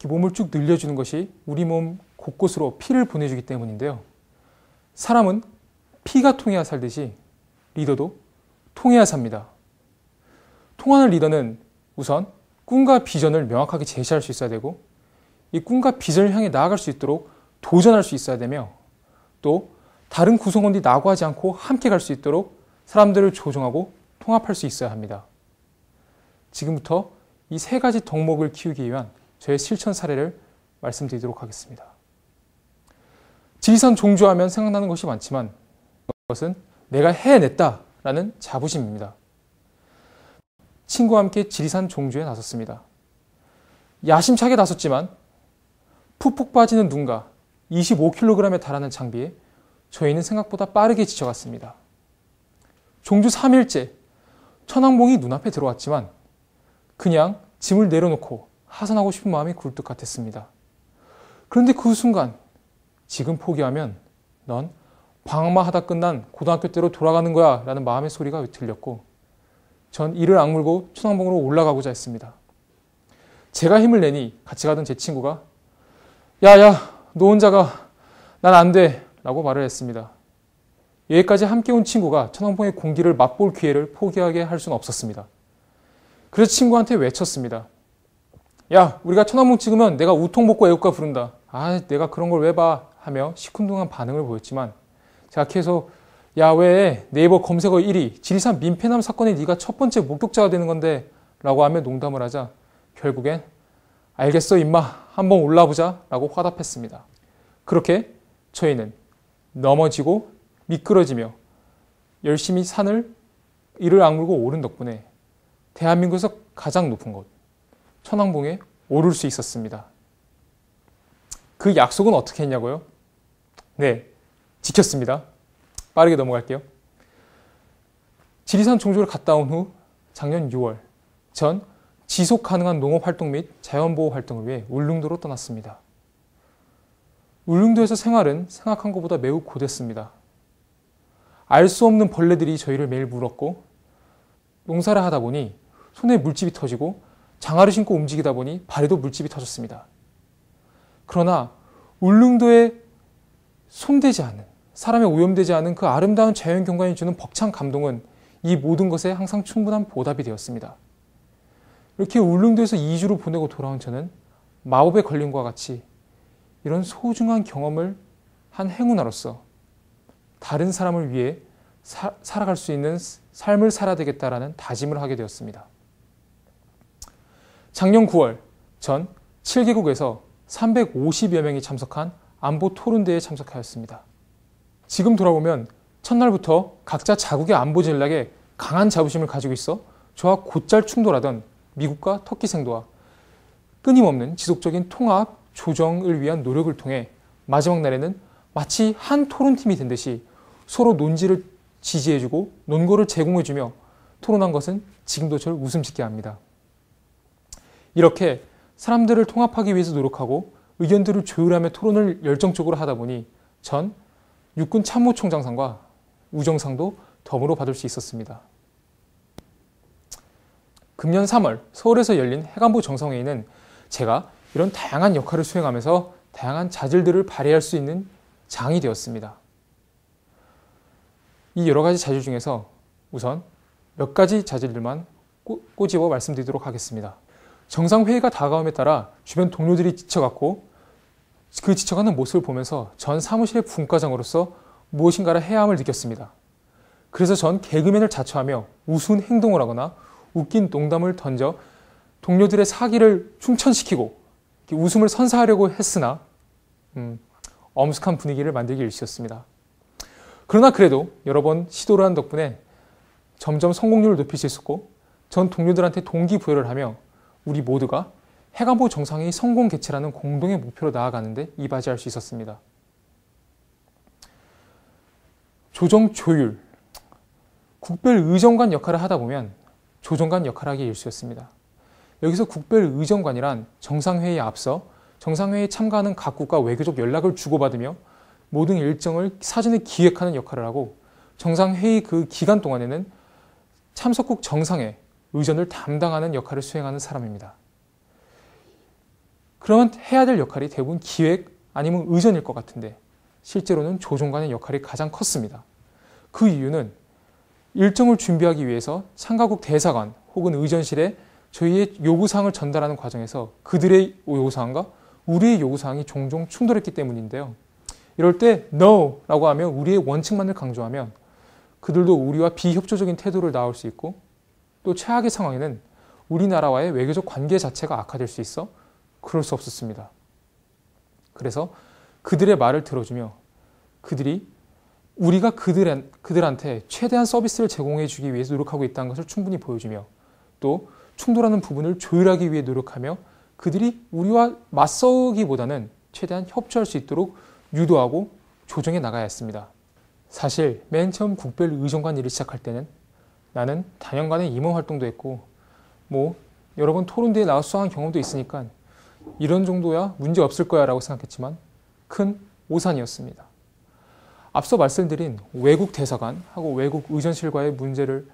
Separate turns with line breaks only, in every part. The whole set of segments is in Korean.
이렇게 몸을 쭉 늘려주는 것이 우리 몸 곳곳으로 피를 보내주기 때문인데요. 사람은 피가 통해야 살듯이 리더도 통해야 삽니다. 통하는 리더는 우선 꿈과 비전을 명확하게 제시할 수 있어야 되고, 이 꿈과 비전을 향해 나아갈 수 있도록 도전할 수 있어야 되며, 또 다른 구성원들이 낙오하지 않고 함께 갈 수 있도록 사람들을 조정하고 통합할 수 있어야 합니다. 지금부터 이 세 가지 덕목을 키우기 위한 저의 실천 사례를 말씀드리도록 하겠습니다. 지리산 종주하면 생각나는 것이 많지만 그것은 내가 해냈다라는 자부심입니다. 친구와 함께 지리산 종주에 나섰습니다. 야심차게 나섰지만 푹푹 빠지는 눈과 25kg에 달하는 장비에 저희는 생각보다 빠르게 지쳐갔습니다. 종주 3일째 천왕봉이 눈앞에 들어왔지만 그냥 짐을 내려놓고 하산하고 싶은 마음이 굴뚝 같았습니다. 그런데 그 순간 지금 포기하면 넌 방학만 하다 끝난 고등학교 때로 돌아가는 거야 라는 마음의 소리가 들렸고, 전 이를 악물고 천왕봉으로 올라가고자 했습니다. 제가 힘을 내니 같이 가던 제 친구가 야야 너 혼자 가, 난 안 돼 라고 말을 했습니다. 여기까지 함께 온 친구가 천왕봉의 공기를 맛볼 기회를 포기하게 할 수는 없었습니다. 그래서 친구한테 외쳤습니다. 야, 우리가 천왕봉 찍으면 내가 우통 먹고 애국가 부른다. 아, 내가 그런 걸 왜 봐? 하며 시큰둥한 반응을 보였지만 제가 계속 야, 왜 네이버 검색어 1위 지리산 민폐남 사건에 네가 첫 번째 목격자가 되는 건데 라고 하며 농담을 하자 결국엔 알겠어 임마 한번 올라보자 라고 화답했습니다. 그렇게 저희는 넘어지고 미끄러지며 열심히 산을 이를 악물고 오른 덕분에 대한민국에서 가장 높은 곳 천왕봉에 오를 수 있었습니다. 그 약속은 어떻게 했냐고요? 네, 지켰습니다. 빠르게 넘어갈게요. 지리산 종주를 갔다 온 후 작년 6월 전 지속 가능한 농업 활동 및 자연보호 활동을 위해 울릉도로 떠났습니다. 울릉도에서 생활은 생각한 것보다 매우 고됐습니다. 알 수 없는 벌레들이 저희를 매일 물었고, 농사를 하다 보니 손에 물집이 터지고 장화를 신고 움직이다 보니 발에도 물집이 터졌습니다. 그러나 울릉도에 손대지 않은, 사람에 오염되지 않은 그 아름다운 자연 경관이 주는 벅찬 감동은 이 모든 것에 항상 충분한 보답이 되었습니다. 이렇게 울릉도에서 2주를 보내고 돌아온 저는 마법에 걸린 것과 같이 이런 소중한 경험을 한 행운아로서 다른 사람을 위해 살아갈 수 있는 삶을 살아야 되겠다라는 다짐을 하게 되었습니다. 작년 9월 전 7개국에서 350여 명이 참석한 안보 토론대회에 참석하였습니다. 지금 돌아보면 첫날부터 각자 자국의 안보 전략에 강한 자부심을 가지고 있어 저와 곧잘 충돌하던 미국과 터키 생도와 끊임없는 지속적인 통합, 조정을 위한 노력을 통해 마지막 날에는 마치 한 토론팀이 된 듯이 서로 논지를 지지해주고 논거를 제공해주며 토론한 것은 지금도 저를 웃음 짓게 합니다. 이렇게 사람들을 통합하기 위해서 노력하고 의견들을 조율하며 토론을 열정적으로 하다 보니 전 육군 참모총장상과 우정상도 덤으로 받을 수 있었습니다. 금년 3월 서울에서 열린 해관보 정상회의는 제가 이런 다양한 역할을 수행하면서 다양한 자질들을 발휘할 수 있는 장이 되었습니다. 이 여러 가지 자질 중에서 우선 몇 가지 자질들만 꼬집어 말씀드리도록 하겠습니다. 정상회의가 다가옴에 따라 주변 동료들이 지쳐갔고 그 지쳐가는 모습을 보면서 전 사무실의 분과장으로서 무엇인가를 해야 함을 느꼈습니다. 그래서 전 개그맨을 자처하며 우스운 행동을 하거나 웃긴 농담을 던져 동료들의 사기를 충천시키고 웃음을 선사하려고 했으나 엄숙한 분위기를 만들기 일쑤였습니다. 그러나 그래도 여러 번 시도를 한 덕분에 점점 성공률을 높일 수 있었고 전 동료들한테 동기부여를 하며 우리 모두가 해관보 정상회의 성공 개최라는 공동의 목표로 나아가는데 이바지할 수 있었습니다. 조정 조율, 국별의정관 역할을 하다 보면 조정관 역할을 하기 일쑤였습니다. 여기서 국별의정관이란 정상회의에 앞서 정상회의에 참가하는 각국과 외교적 연락을 주고받으며 모든 일정을 사전에 기획하는 역할을 하고 정상회의 그 기간 동안에는 참석국 정상의 의전을 담당하는 역할을 수행하는 사람입니다. 그러면 해야 될 역할이 대부분 기획 아니면 의전일 것 같은데 실제로는 조종관의 역할이 가장 컸습니다. 그 이유는 일정을 준비하기 위해서 상가국 대사관 혹은 의전실에 저희의 요구사항을 전달하는 과정에서 그들의 요구사항과 우리의 요구사항이 종종 충돌했기 때문인데요. 이럴 때 No! 라고 하면 우리의 원칙만을 강조하면 그들도 우리와 비협조적인 태도를 나올 수 있고 또 최악의 상황에는 우리나라와의 외교적 관계 자체가 악화될 수 있어 그럴 수 없었습니다. 그래서 그들의 말을 들어주며 그들이 우리가 그들한테 최대한 서비스를 제공해 주기 위해서 노력하고 있다는 것을 충분히 보여주며 또 충돌하는 부분을 조율하기 위해 노력하며 그들이 우리와 맞서기보다는 최대한 협조할 수 있도록 유도하고 조정해 나가야 했습니다. 사실 맨 처음 국별의정관 일을 시작할 때는 나는 단연간의 임원 활동도 했고 여러 번 토론대에 나와 수상한 경험도 있으니까 이런 정도야 문제 없을 거야 라고 생각했지만 큰 오산이었습니다. 앞서 말씀드린 외국 대사관하고 외국 의전실과의 문제를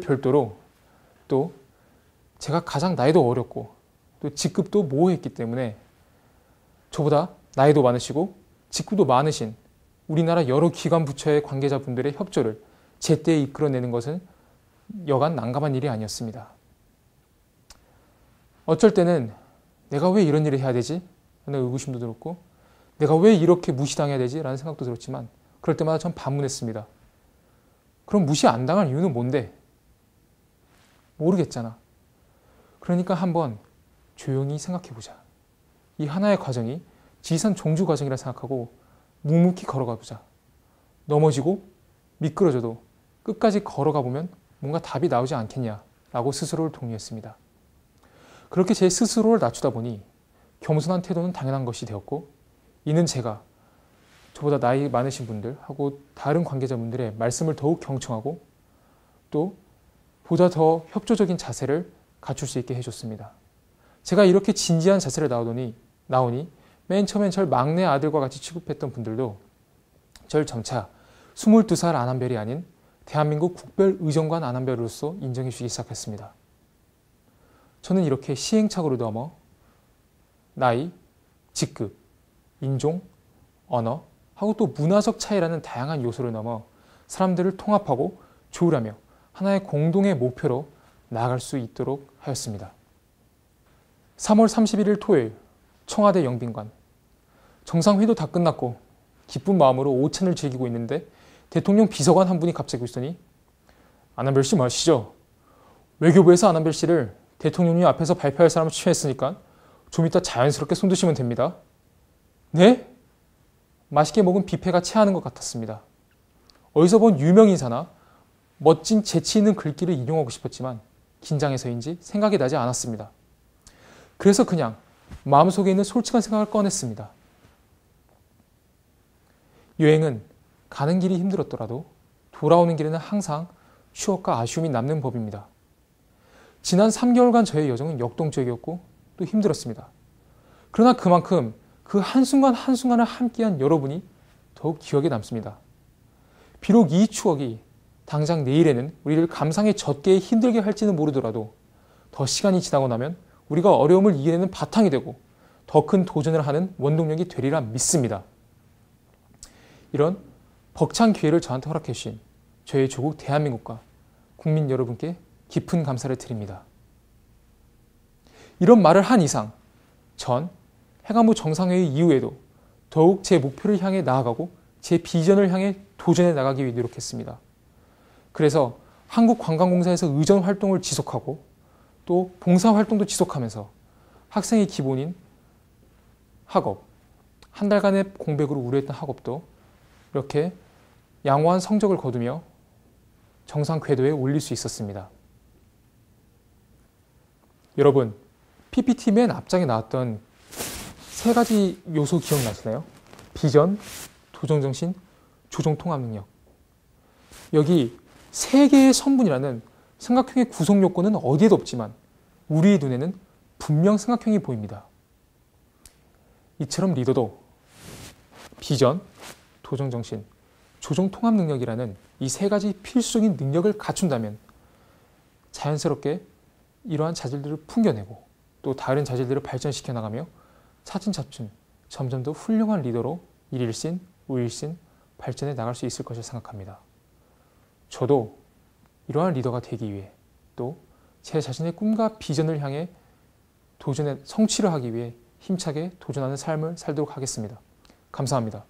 별도로 또 제가 가장 나이도 어렸고 또 직급도 모호했기 때문에 저보다 나이도 많으시고 직급도 많으신 우리나라 여러 기관 부처의 관계자분들의 협조를 제때 이끌어내는 것은 여간 난감한 일이 아니었습니다. 어쩔 때는 내가 왜 이런 일을 해야 되지? 라는 의구심도 들었고 내가 왜 이렇게 무시당해야 되지? 라는 생각도 들었지만 그럴 때마다 전 반문했습니다. 그럼 무시 안 당할 이유는 뭔데? 모르겠잖아. 그러니까 한번 조용히 생각해보자. 이 하나의 과정이 지리산 종주 과정이라 생각하고 묵묵히 걸어가보자. 넘어지고 미끄러져도 끝까지 걸어가 보면 뭔가 답이 나오지 않겠냐라고 스스로를 독려했습니다. 그렇게 제 스스로를 낮추다 보니 겸손한 태도는 당연한 것이 되었고 이는 제가 저보다 나이 많으신 분들하고 다른 관계자분들의 말씀을 더욱 경청하고 또 보다 더 협조적인 자세를 갖출 수 있게 해줬습니다. 제가 이렇게 진지한 자세를 나오니 맨 처음엔 절 막내 아들과 같이 취급했던 분들도 절 점차 22살 안한별이 아닌 대한민국 국별의정관 안한별로서 인정해 주기 시작했습니다. 저는 이렇게 시행착오를 넘어 나이, 직급, 인종, 언어, 하고 또 문화적 차이라는 다양한 요소를 넘어 사람들을 통합하고 조율하며 하나의 공동의 목표로 나아갈 수 있도록 하였습니다. 3월 31일 토요일 청와대 영빈관 정상회도 다 끝났고 기쁜 마음으로 오찬을 즐기고 있는데 대통령 비서관 한 분이 갑자기 오시더니 안한별 씨 마시죠. 외교부에서 안한별 씨를 대통령님 앞에서 발표할 사람을 추천했으니까 좀 이따 자연스럽게 손드시면 됩니다. 네? 맛있게 먹은 뷔페가 체하는 것 같았습니다. 어디서 본 유명인사나 멋진 재치 있는 글귀를 인용하고 싶었지만 긴장해서인지 생각이 나지 않았습니다. 그래서 그냥 마음속에 있는 솔직한 생각을 꺼냈습니다. 여행은 가는 길이 힘들었더라도 돌아오는 길에는 항상 추억과 아쉬움이 남는 법입니다. 지난 3개월간 저의 여정은 역동적이었고 또 힘들었습니다. 그러나 그만큼 그 한순간 한순간을 함께한 여러분이 더욱 기억에 남습니다. 비록 이 추억이 당장 내일에는 우리를 감상에 젖게 힘들게 할지는 모르더라도 더 시간이 지나고 나면 우리가 어려움을 이겨내는 바탕이 되고 더 큰 도전을 하는 원동력이 되리라 믿습니다. 이런 벅찬 기회를 저한테 허락해 주신 저희 조국 대한민국과 국민 여러분께 깊은 감사를 드립니다. 이런 말을 한 이상 전 행안부 정상회의 이후에도 더욱 제 목표를 향해 나아가고 제 비전을 향해 도전해 나가기 위해 노력했습니다. 그래서 한국관광공사에서 의전 활동을 지속하고 또 봉사활동도 지속하면서 학생의 기본인 학업, 한 달간의 공백으로 우려했던 학업도 이렇게 양호한 성적을 거두며 정상 궤도에 올릴 수 있었습니다. 여러분, PPT 맨 앞장에 나왔던 세 가지 요소 기억나시나요? 비전, 도전정신, 조정통합능력. 여기 세 개의 성분이라는 삼각형의 구성 요건은 어디에도 없지만 우리의 눈에는 분명 삼각형이 보입니다. 이처럼 리더도 비전, 도전정신, 조정통합능력이라는 이 세 가지 필수적인 능력을 갖춘다면 자연스럽게 이러한 자질들을 풍겨내고 또 다른 자질들을 발전시켜 나가며 차츰차츰 점점 더 훌륭한 리더로 일일신, 우일신 발전해 나갈 수 있을 것을 생각합니다. 저도 이러한 리더가 되기 위해 또 제 자신의 꿈과 비전을 향해 성취를 하기 위해 힘차게 도전하는 삶을 살도록 하겠습니다. 감사합니다.